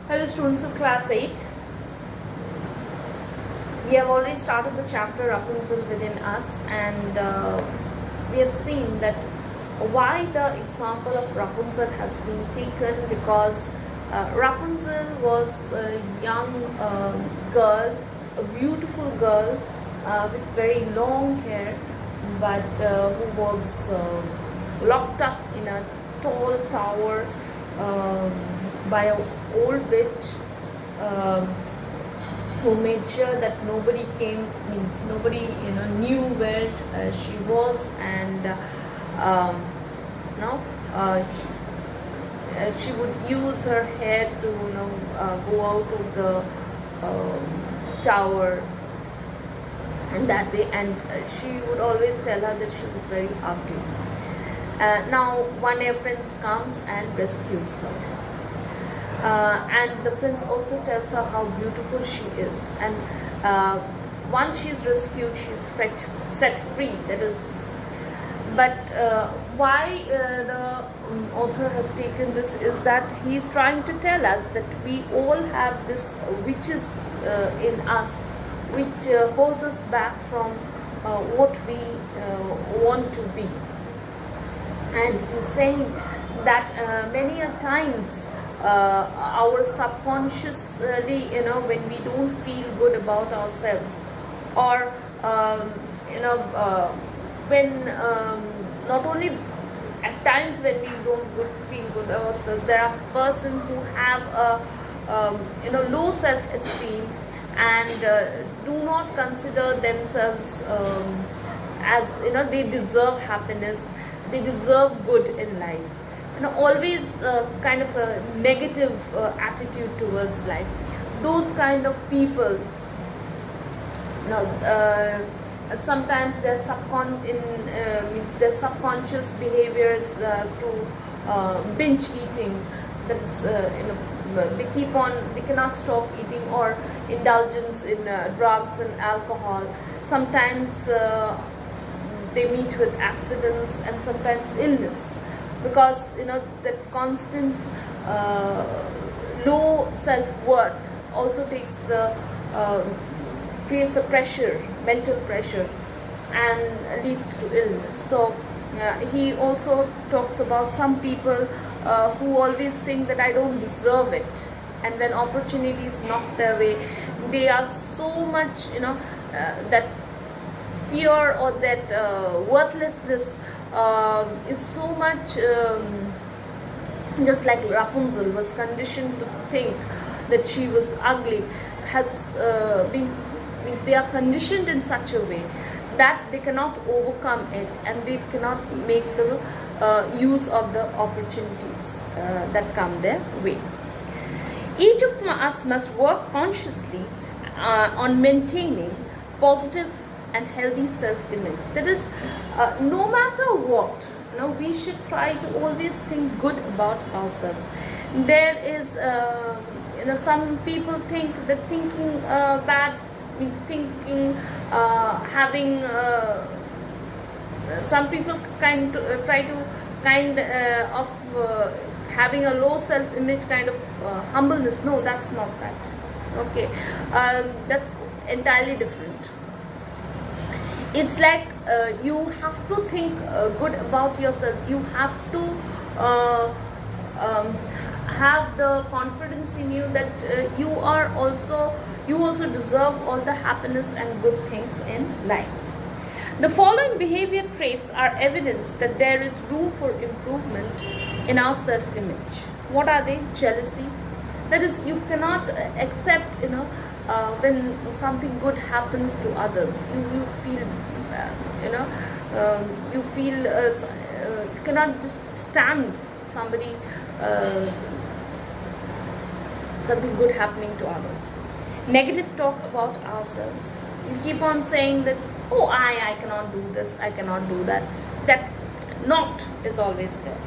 Hello students of class 8. We have already started the chapter Rapunzel within us, and we have seen that why the example of Rapunzel has been taken, because Rapunzel was a young girl, a beautiful girl with very long hair, but who was locked up in a tall tower by an old witch, who made sure that nobody nobody knew where she was, and she would use her hair to go out of the tower, and that way, and she would always tell her that she was very ugly. Now one day a prince comes and rescues her, and the prince also tells her how beautiful she is, and once she is rescued, she is set free. That is, but why the author has taken this is that he is trying to tell us that we all have this witches in us, which holds us back from what we want to be. And he's saying that many a times our subconsciously, when we don't feel good about ourselves, or when not only at times when we don't feel good ourselves, there are persons who have a low self-esteem, and do not consider themselves as they deserve happiness, they deserve good in life, always kind of a negative attitude towards life. Those kind of people, sometimes their their subconscious behaviors through binge eating. That is, they cannot stop eating, or indulgence in drugs and alcohol. Sometimes they meet with accidents, and sometimes illness, because that constant low self-worth also takes the creates a pressure, mental pressure, and leads to illness. So he also talks about some people who always think that I don't deserve it, and when opportunities knock their way, they are so much that fear, or that worthlessness is so much, just like Rapunzel was conditioned to think that she was ugly, has means they are conditioned in such a way that they cannot overcome it, and they cannot make the use of the opportunities that come their way. Each of us must work consciously on maintaining positive and healthy self-image. That is, no matter what, we should try to always think good about ourselves. There is, some people think that thinking bad means thinking, having. Some people try to of having a low self-image, kind of humbleness. No, that's not that. Okay, that's entirely different. It's like you have to think good about yourself. You have to have the confidence in you that you also deserve all the happiness and good things in life. The following behavior traits are evidence that there is room for improvement in our self-image. What are they? Jealousy. That is, you cannot accept, when something good happens to others. You feel, you feel you cannot just stand somebody, something good happening to others. Negative talk about ourselves. You keep on saying that, oh, I cannot do this, I cannot do that. That not is always there.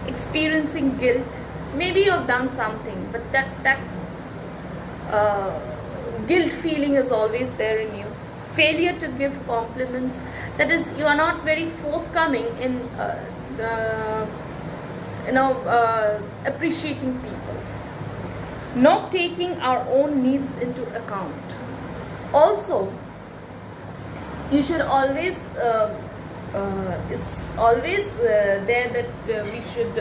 Experiencing guilt. Maybe you have done something, but that guilt feeling is always there in you. Failure to give compliments. That is, you are not very forthcoming in appreciating people. not taking our own needs into account. Also, you should always it's always there that we should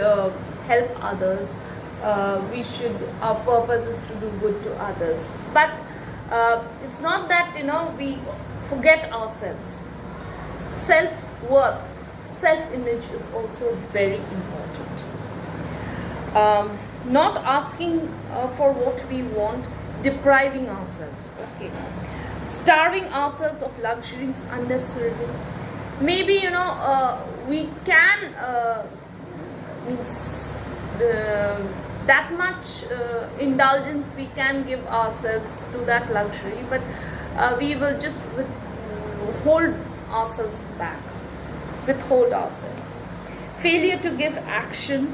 help others. Our purpose is to do good to others, but it's not that we forget ourselves. Self-worth, self-image is also very important. Not asking for what we want, depriving ourselves, okay, starving ourselves of luxuries unnecessarily. Maybe we can means that much indulgence we can give ourselves to that luxury, but we will just hold ourselves back, withhold ourselves. Failure to give action,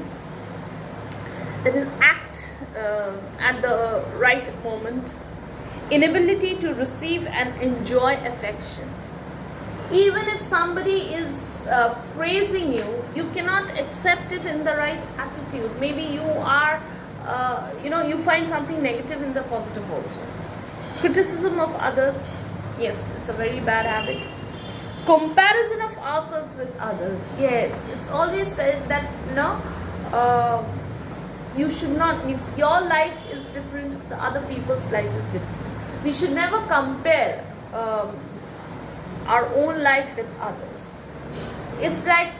that is act at the right moment. Inability to receive and enjoy affection. Even if somebody is praising you, you cannot accept it in the right attitude. Maybe you are you find something negative in the positive also. Criticism of others, yes, it's a very bad habit. Comparison of ourselves with others, yes, it's always said that you should not, means your life is different, the other people's life is different. We should never compare our own life with others. It's like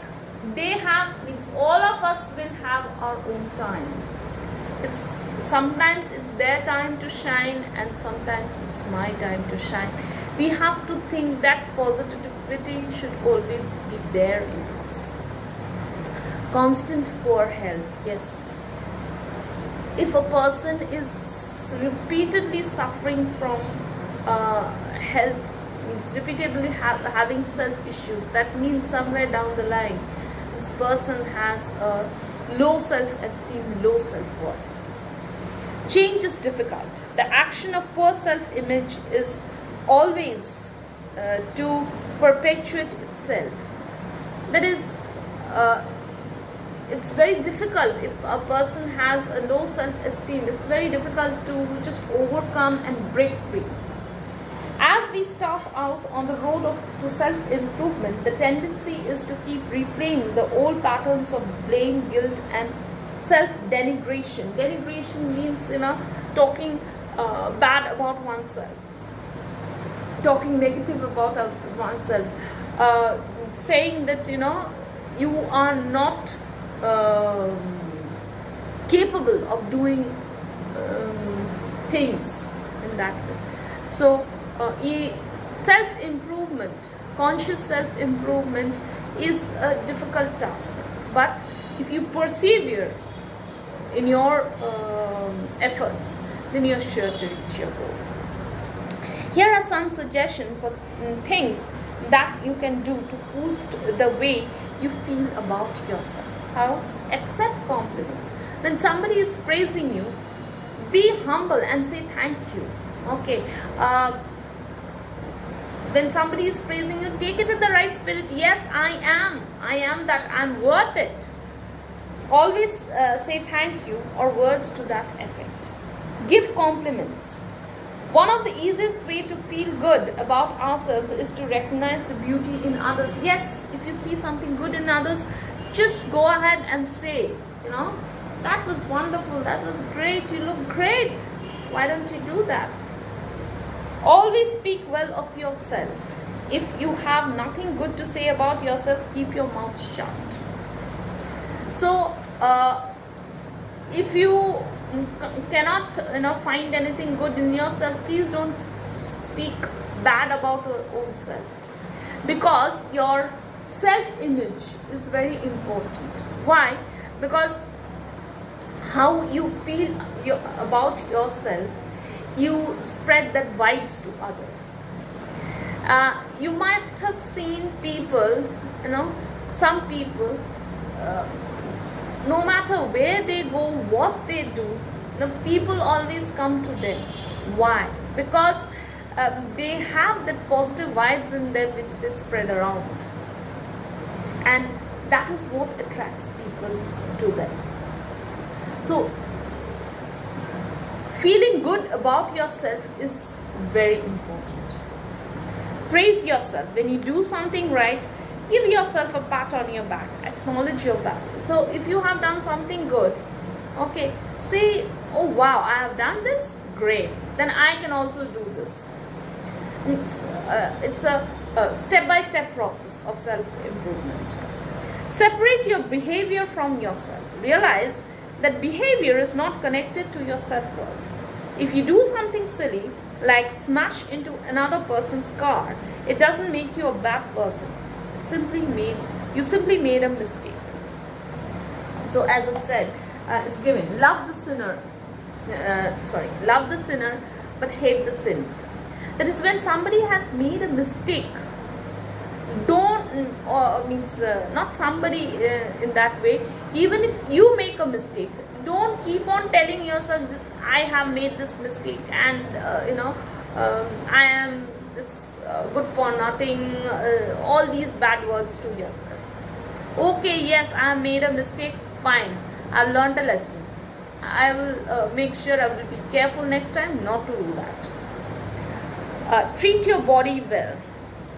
they have, means all of us will have our own time. Sometimes it's their time to shine, and sometimes it's my time to shine. We have to think that positivity should always be there in us. Constant poor health, yes. If a person is repeatedly suffering from health, means repeatedly having self issues, that means somewhere down the line this person has a low self-esteem, low self-worth. Change is difficult. The action of poor self-image is always to perpetuate itself. That is, it's very difficult. If a person has a low self-esteem, it's very difficult to just overcome and break free. As we start out on the road to self-improvement, the tendency is to keep replaying the old patterns of blame, guilt, and self-denigration. Denigration means, talking bad about oneself, talking negative about oneself, saying that, you are not capable of doing things in that way. So, self-improvement, conscious self-improvement is a difficult task, but if you persevere in your efforts, then you're sure to reach your goal. Here are some suggestions for things that you can do to boost the way you feel about yourself. How? Accept compliments. When somebody is praising you, be humble and say thank you. Okay. When somebody is praising you, take it in the right spirit. Yes, I am that, I'm worth it. Always say thank you or words to that effect. Give compliments. One of the easiest way to feel good about ourselves is to recognize the beauty in others. Yes, if you see something good in others, just go ahead and say, that was wonderful, that was great, you look great. Why don't you do that? Always speak well of yourself. If you have nothing good to say about yourself, keep your mouth shut. So, if you cannot find anything good in yourself, please don't speak bad about your own self, because your self-image is very important. Why? Because how you feel about yourself, you spread that vibes to others. You must have seen people, some people, no matter where they go, what they do, people always come to them. Why? Because they have that positive vibes in them which they spread around. And that is what attracts people to them. So, Feeling good about yourself is very important. Praise yourself. When you do something right, give yourself a pat on your back. Acknowledge your value. So if you have done something good, okay, say, oh wow, I have done this, great, then I can also do this. It's a step-by-step process of self-improvement. Separate your behavior from yourself. Realize that behavior is not connected to your self-worth. If you do something silly, like smash into another person's car, it doesn't make you a bad person. You simply made a mistake. So as it said, it's given, love the sinner, but hate the sin. That is, when somebody has made a mistake, not somebody in that way, even if you make a mistake, don't keep on telling yourself that I have made this mistake and I am this good for nothing, all these bad words to yourself. Okay, yes, I have made a mistake, fine, I've learned a lesson. I will make sure I will be careful next time not to do that. Treat your body well.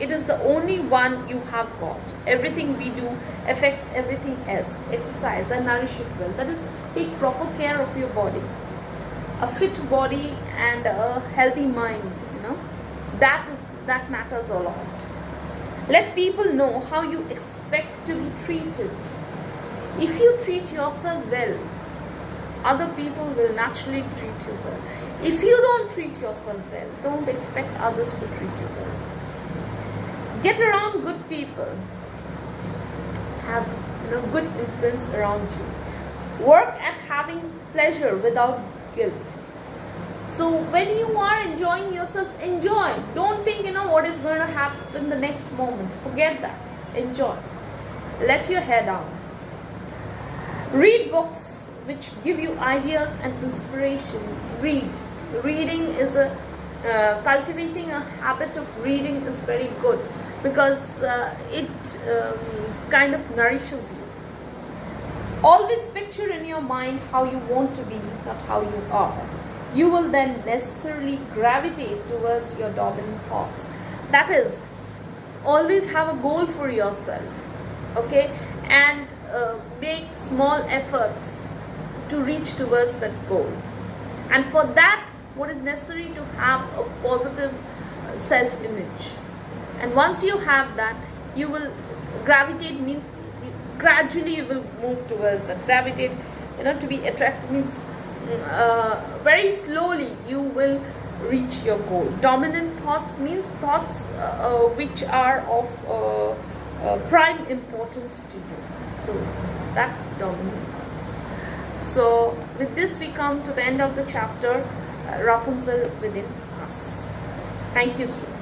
It is the only one you have got. Everything we do affects everything else. Exercise and nourish it well. That is, take proper care of your body. A fit body and a healthy mind, that matters a lot. Let people know how you expect to be treated. If you treat yourself well, other people will naturally treat you well. If you don't treat yourself well, don't expect others to treat you well. Get around good people. Have good influence around you. Work at having pleasure without guilt. So when you are enjoying yourself, enjoy. Don't think what is going to happen the next moment. Forget that. Enjoy. Let your hair down. Read books which give you ideas and inspiration. Read. Reading is cultivating a habit of reading is very good, because it kind of nourishes you. Always picture in your mind how you want to be, not how you are. You will then necessarily gravitate towards your dominant thoughts. That is, always have a goal for yourself, okay, and make small efforts to reach towards that goal. And for that, what is necessary to have a positive self-image. And once you have that, you will gravitate, means gradually you will move towards that. Gravitate, to be attracted means very slowly you will reach your goal. Dominant thoughts means thoughts which are of prime importance to you. So that's dominant thoughts. So with this we come to the end of the chapter, Rapunzel within us. Thank you, students.